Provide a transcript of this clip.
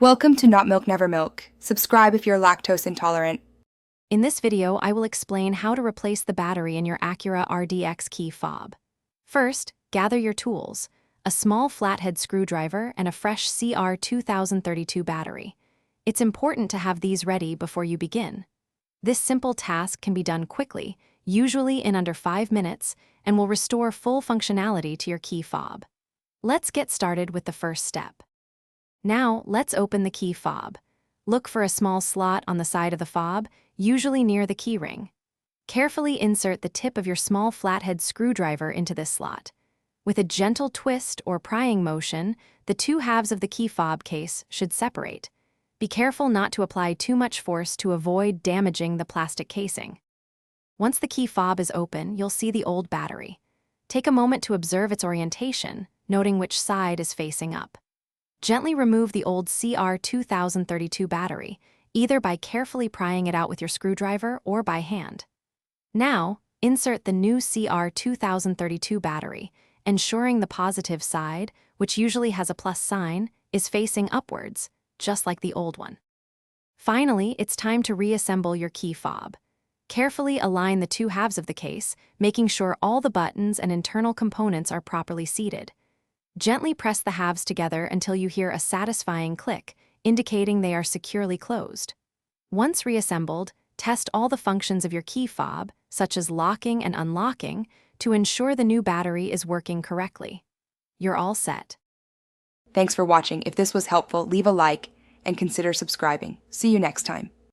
Welcome to Not Milk Never Milk. Subscribe if you're lactose intolerant. In this video, I will explain how to replace the battery in your Acura RDX key fob. First, gather your tools, a small flathead screwdriver and a fresh CR 2032 battery. It's important to have these ready before you begin. This simple task can be done quickly, usually in under 5 minutes, and will restore full functionality to your key fob. Let's get started with the first step. Now, let's open the key fob. Look for a small slot on the side of the fob, usually near the keyring. Carefully insert the tip of your small flathead screwdriver into this slot. With a gentle twist or prying motion, the two halves of the key fob case should separate. Be careful not to apply too much force to avoid damaging the plastic casing. Once the key fob is open, you'll see the old battery. Take a moment to observe its orientation, noting which side is facing up. Gently remove the old CR 2032 battery, either by carefully prying it out with your screwdriver or by hand. Now, insert the new CR 2032 battery, ensuring the positive side, which usually has a plus sign, is facing upwards, just like the old one. Finally, it's time to reassemble your key fob. Carefully align the two halves of the case, making sure all the buttons and internal components are properly seated. Gently press the halves together until you hear a satisfying click, indicating they are securely closed. Once reassembled, test all the functions of your key fob, such as locking and unlocking, to ensure the new battery is working correctly. You're all set. Thanks for watching. If this was helpful, leave a like and consider subscribing. See you next time.